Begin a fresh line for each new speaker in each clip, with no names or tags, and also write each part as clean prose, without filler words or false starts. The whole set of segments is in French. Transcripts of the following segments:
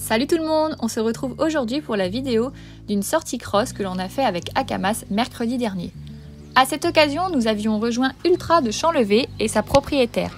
Salut tout le monde, on se retrouve aujourd'hui pour la vidéo d'une sortie cross que l'on a fait avec Akamas mercredi dernier. À cette occasion, nous avions rejoint Ultra de Champlevé et sa propriétaire.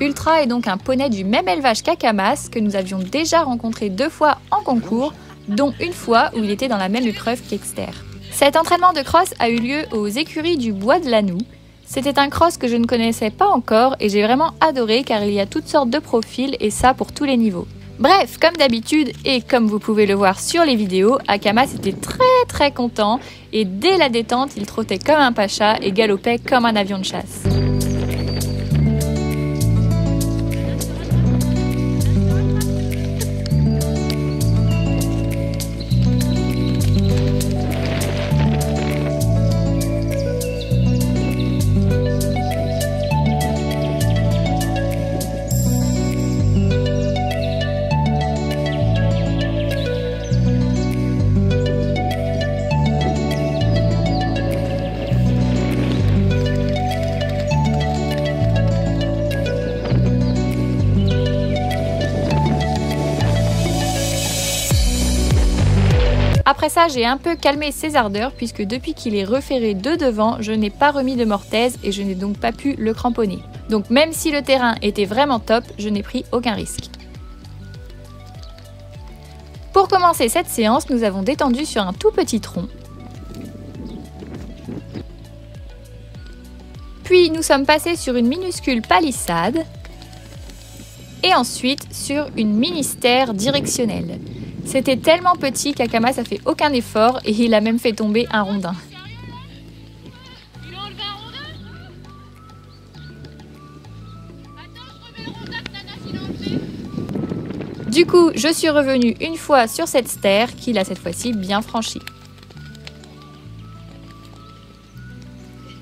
Ultra est donc un poney du même élevage qu'Akamas que nous avions déjà rencontré 2 fois en concours, dont une fois où il était dans la même épreuve qu'Exter. Cet entraînement de cross a eu lieu aux écuries du Bois de Lanou. C'était un cross que je ne connaissais pas encore et j'ai vraiment adoré car il y a toutes sortes de profils et ça pour tous les niveaux. Bref, comme d'habitude et comme vous pouvez le voir sur les vidéos, Akamas était très content et dès la détente, il trottait comme un pacha et galopait comme un avion de chasse. Après ça, j'ai un peu calmé ses ardeurs puisque depuis qu'il est referré de devant, je n'ai pas remis de mortaise et je n'ai donc pas pu le cramponner. Donc même si le terrain était vraiment top, je n'ai pris aucun risque. Pour commencer cette séance, nous avons détendu sur un tout petit tronc. Puis nous sommes passés sur une minuscule palissade et ensuite sur une mini-stère directionnelle. C'était tellement petit qu'Akamas n'a fait aucun effort et il a même fait tomber un rondin.
Il a enlevé un rondin ? Attends, je remets le rondin que Nana s'il a enlevé.
Du coup, je suis revenue une fois sur cette stère qu'il a cette fois-ci bien franchie.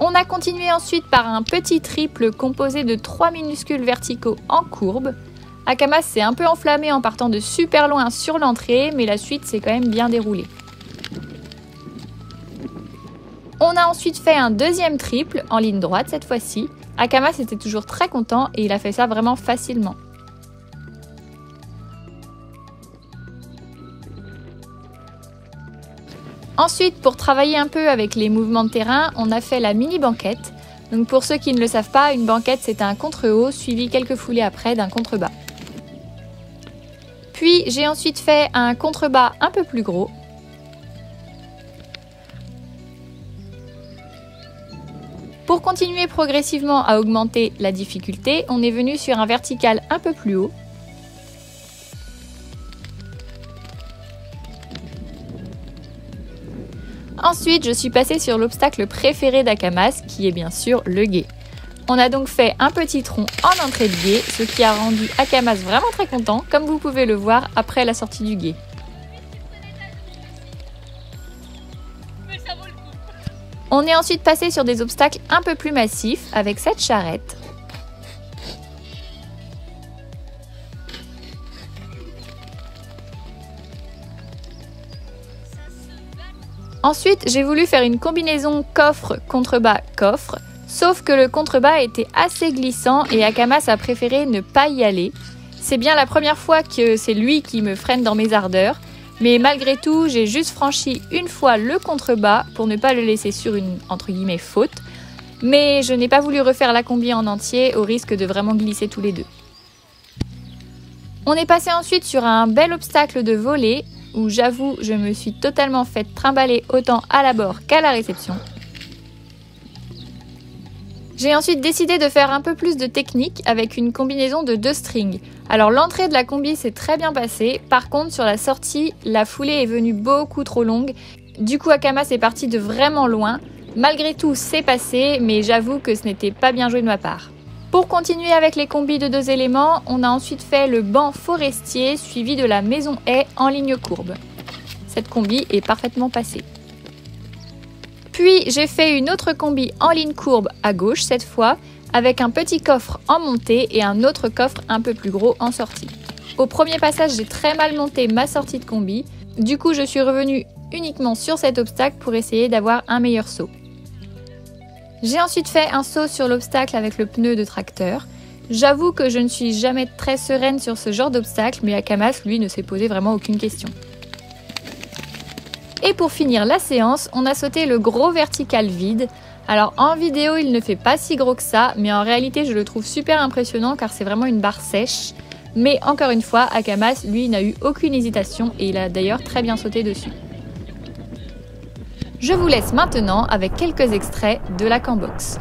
On a continué ensuite par un petit triple composé de 3 minuscules verticaux en courbe. Akamas s'est un peu enflammé en partant de super loin sur l'entrée, mais la suite s'est quand même bien déroulée. On a ensuite fait un deuxième triple en ligne droite cette fois-ci. Akamas était toujours très content et il a fait ça vraiment facilement. Ensuite, pour travailler un peu avec les mouvements de terrain, on a fait la mini banquette. Donc pour ceux qui ne le savent pas, une banquette c'est un contre-haut suivi quelques foulées après d'un contre-bas. Puis j'ai ensuite fait un contrebas un peu plus gros. Pour continuer progressivement à augmenter la difficulté, on est venu sur un vertical un peu plus haut. Ensuite, je suis passée sur l'obstacle préféré d'Akamas, qui est bien sûr le gué. On a donc fait un petit tronc en entrée de gué, ce qui a rendu Akamas vraiment très content, comme vous pouvez le voir après la sortie du gué.
Mais ça vaut le coup.
On est ensuite passé sur des obstacles un peu plus massifs avec cette charrette. Ensuite, j'ai voulu faire une combinaison coffre, contrebas, coffre. Sauf que le contrebas était assez glissant et Akamas a préféré ne pas y aller. C'est bien la première fois que c'est lui qui me freine dans mes ardeurs, mais malgré tout, j'ai juste franchi une fois le contrebas pour ne pas le laisser sur une entre guillemets faute, mais je n'ai pas voulu refaire la combi en entier au risque de vraiment glisser tous les deux. On est passé ensuite sur un bel obstacle de volée où j'avoue, je me suis totalement fait trimballer autant à l'abord qu'à la réception. J'ai ensuite décidé de faire un peu plus de technique avec une combinaison de 2 strings. Alors l'entrée de la combi s'est très bien passée, par contre sur la sortie, la foulée est venue beaucoup trop longue. Du coup Akamas est parti de vraiment loin. Malgré tout c'est passé, mais j'avoue que ce n'était pas bien joué de ma part. Pour continuer avec les combis de 2 éléments, on a ensuite fait le banc forestier suivi de la maison haie en ligne courbe. Cette combi est parfaitement passée. Puis j'ai fait une autre combi en ligne courbe à gauche cette fois, avec un petit coffre en montée et un autre coffre un peu plus gros en sortie. Au premier passage, j'ai très mal monté ma sortie de combi, du coup je suis revenue uniquement sur cet obstacle pour essayer d'avoir un meilleur saut. J'ai ensuite fait un saut sur l'obstacle avec le pneu de tracteur, J'avoue que je ne suis jamais très sereine sur ce genre d'obstacle, mais Akamas, lui, ne s'est posé vraiment aucune question. Et pour finir la séance, on a sauté le gros vertical vide. Alors en vidéo, il ne fait pas si gros que ça, mais en réalité, je le trouve super impressionnant car c'est vraiment une barre sèche. Mais encore une fois, Akamas, lui, n'a eu aucune hésitation et il a d'ailleurs très bien sauté dessus. Je vous laisse maintenant avec quelques extraits de la Cambox.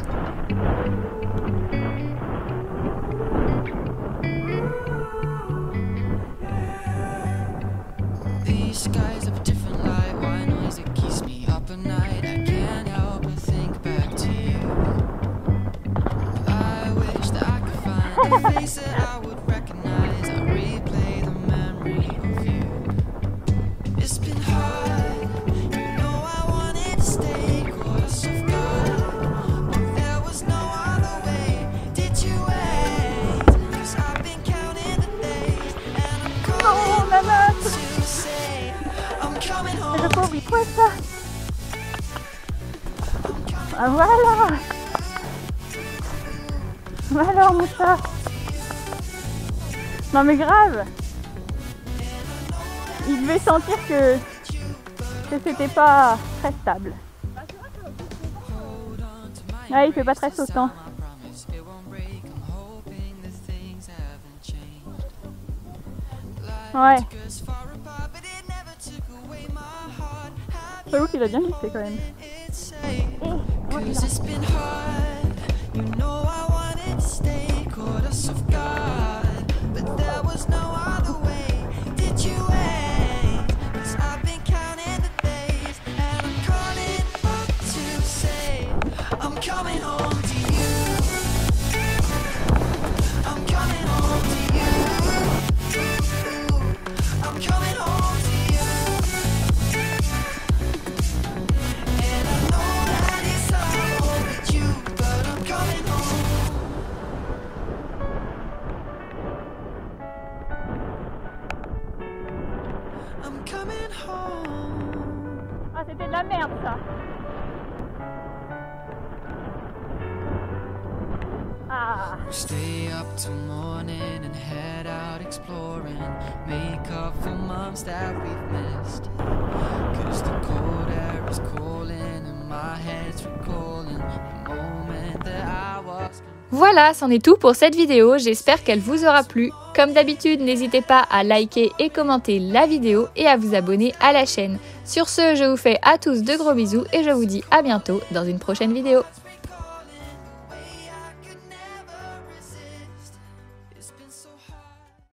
Le pauvre, il pointe ça. Ah, voilà. Alors mon chat. Non mais grave. Il devait sentir que c'était pas très stable. Ah, il fait pas très sautant. Ouais. J'avoue qu'il a bien glissé quand même. Ah, c'était de la merde ça. Ah.
Stay up till morning and head out exploring. Make up for months that we've missed. 'Cause the cold air is calling and my head's recalling the moment that I was.
Voilà, c'en est tout pour cette vidéo, j'espère qu'elle vous aura plu. Comme d'habitude, n'hésitez pas à liker et commenter la vidéo et à vous abonner à la chaîne. Sur ce, je vous fais à tous de gros bisous et je vous dis à bientôt dans une prochaine vidéo.